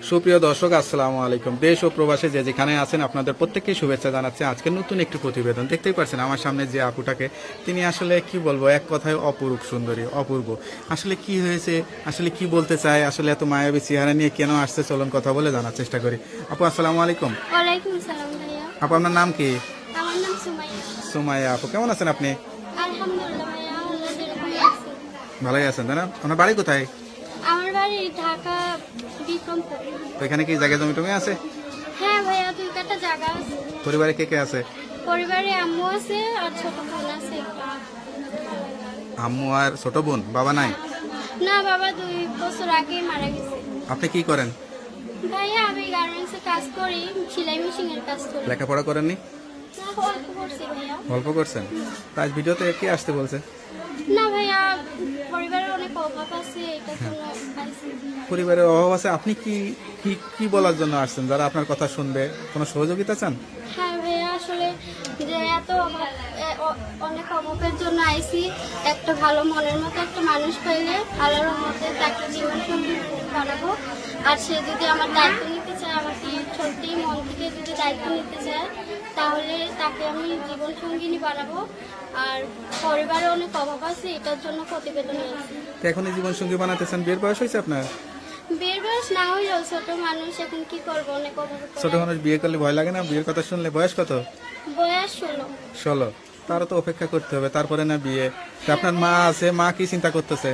সুপ্রিয় দর্শক, আসসালামু আলাইকুম। দেশ ও প্রবাসে যে যেখানে আছেন আপনাদের প্রত্যেককেই শুভেচ্ছা জানাচ্ছি। আজকে নতুন একটি প্রতিবেদন দেখতেই পাচ্ছেন আমার সামনে যে আপুটাকে, তিনি আসলে কি বলবো, এক কথায় অপরূপ সুন্দরী, অপূর্ব। আসলে কি হয়েছে, আসলে কি বলতে চায়, আসলে এত মায়াবী চেহারা নিয়ে কেন আসছে, চলুন কথা বলে জানার চেষ্টা করি। আপু আসসালামু আলাইকুম। ওয়ালাইকুম সালাম ভাইয়া। আপু আপনার নাম কি? আমার নাম সুমাইয়া। সুমাইয়া আপু, কেমন আছেন আপনি? আলহামদুলিল্লাহ ভাইয়া, আল্লাহ যেরকম আছে। ভালোই আছেন তাই না? আপনার বাড়ি কোথায়? আমার বাড়ি ঢাকা বিক্রমপুর। তো এখানে কি জায়গা জমি টমি আছে? হ্যাঁ ভাইয়া, 2 কাঠা জায়গা আছে। পরিবারে কে কে আছে? পরিবারে আম্মু আছে আর ছোট বোন আছে একটা। আম্মু আর ছোট বোন, বাবা নাই? না, বাবা 2 বছর আগে মারা গেছে। আপনি কি করেন? ভাইয়া আমি গার্মেন্টসে কাজ করি, সেলাই মেশিনের কাজ করি। লেখাপড়া করেননি? না, অল্প করছি ভাইয়া। গল্প করছেন? আজ ভিডিওতে কে আসতে বলছে? না ভাইয়া, পরিবারের অনেক অভাব আছে, এটার জন্য আইছি। পরিবারের অভাব আছে, আপনি কি কি কি বলার জন্য আসছেন? যারা আপনার কথা শুনবে, কোনো সহযোগিতা চান? হ্যাঁ ভাইয়া, আসলে যে এত অভাব, অনেক অভাবের জন্য আইছি। একটা ভালো মনের মতো একটা মানুষ পাইলে আল্লাহর রহমতে তাকে জীবন সঙ্গী বানাবো। আর সে যদি আমার দায়িত্ব নিতে চায়, আমাকে সত্যি মন থেকে যদি দায়িত্ব নিতে চায়, তাহলে তাকে আমি জীবন সঙ্গিনী বানাবো। আর পরিবারে অনেক অভাব আছে, এটার জন্য প্রতিবেদন আছি। তো এখন এই জীবনসঙ্গী বানাতে চান, বিয়ের বয়স হয়েছে আপনার? বিয়ের বয়স না হইলেও ছোট মানুষ, এখন কি করবো, অনেক অভাব। ছোট মানুষ বিয়ে করলে ভয় লাগে না? বিয়ের কথা শুনলে। বয়স কত? বয়স 16। 16? তারও তো অপেক্ষা করতে হবে, তারপরে না বিয়ে। তো আপনার মা আছে, মা কি চিন্তা করতেছে?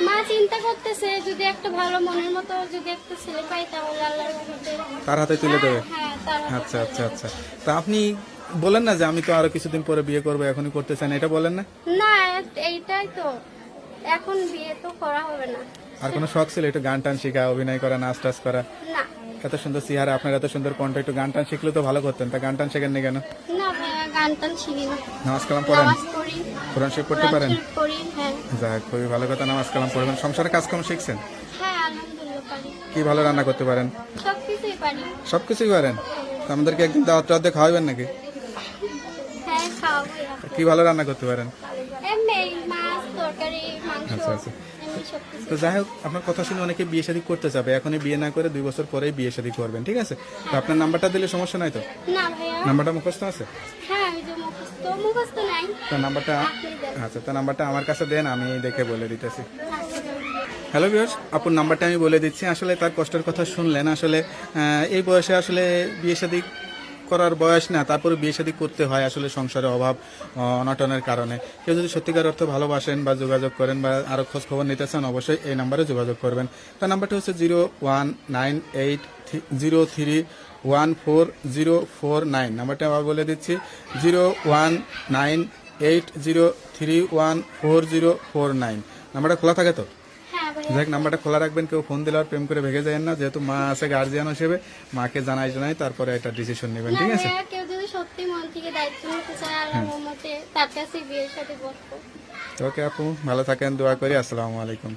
মা চিন্তা করতেছে যদি একটা ভালো মনের মতো যদি একটা ছেলে পাই, তাহলে আল্লাহর রহমতে তার হাতে তুলে দেবে? হ্যাঁ, তার হাতে আচ্ছা তুলে আচ্ছা দেব। আচ্ছা। তা আপনি বলেন না যে আমি তো আরো কিছুদিন পরে বিয়ে করবো, এখনই করতে চান, এটা বলেন না? না, এইটাই তো, এখন বিয়ে তো করা হবে না। আর কোনো শখ ছিল একটু গান টান শেখা, অভিনয় করা, নাচ টাচ করা? না এত সুন্দর চেহারা আপনার, এত সুন্দর কণ্ঠ, একটু গান টান শিখলে তো ভালো করতেন। তা গান টান শেখেননি কেন? না ভাইয়া, গান টান শিখি না। নামাজ কালাম পড়েন? নামাজ পড়ি, কোরআন শরীফ পড়তে কোরআন পারেন? শরীফ পড়ি। হ্যাঁ যাক, খুবই ভালো কথা, নামাজ কালাম পড়বেন। সংসারে কাজকর্ম শিখছেন? হ্যাঁ, আলহামদুলিল্লাহ পারি। কি ভালো রান্না করতে পারেন? সবকিছুই পারি। সবকিছুই পারেন? তো আমাদেরকে একদিন দাওয়াত টাওয়াত দিয়ে খাওয়াবেন নাকি? হ্যাঁ, খাওয়াবো। কি ভালো রান্না করতে পারেন? এমনি মাছ, তরকারি, মাংস, আচ্ছা আচ্ছা। এমনি সবকিছু। তো যাই হোক, আপনার কথা শুনে অনেকে বিয়ে শাদী করতে যাবে, এখনই বিয়ে না করে 2 বছর পরেই বিয়ে শাদী করবেন, ঠিক আছে? তো আপনার নাম্বারটা দিলে সমস্যা নাই তো? না ভাইয়া। নাম্বারটা মুখস্থ আছে? হ্যাঁ, আমি যে মুখস্থ নাই। তো নাম্বারটা, আপনি দেন। আচ্ছা, তো নাম্বারটা আমার কাছে দেন, আমি দেখে বলে দিতেছি। হ্যালো ভিউয়ার্স, আপুর নাম্বারটা আমি বলে দিচ্ছি। আসলে তার কষ্টের কথা শুনলেন। আসলে এই বয়সে আসলে বিয়ে শাদী করার বয়স না, তারপরে বিয়ে শাদী করতে হয় আসলে সংসারে অভাব অনটনের কারণে। কেউ যদি সত্যিকার অর্থ ভালোবাসেন বা যোগাযোগ করেন বা আরও খোঁজ খবর নিতে চান, অবশ্যই এই নাম্বারে যোগাযোগ করবেন। তার নাম্বারটা হচ্ছে 019803140449। নাম্বারটা আবার বলে দিচ্ছি, 019803140449। নাম্বারটা খোলা থাকে তো? হ্যাঁ ভাইয়া। দেখ, নাম্বারটা খোলা রাখবেন, কেউ ফোন দিলে আর প্রেম করে ভেঙে যায় না। যেহেতু মা আছে গার্জিয়ান হিসেবে, মাকে জানাই তারপরে একটা ডিসিশন নেবেন, না ঠিক আছে? ভাইয়া, কেউ যদি সত্যি মন থেকে দায়িত্ব নিতে চায়, আল্লাহর রহমতে তার কাছে বিয়ের সাথে বসবো। তো ওকে আপু, ভালো থাকেন, দোয়া করি। আসসালামু আলাইকুম।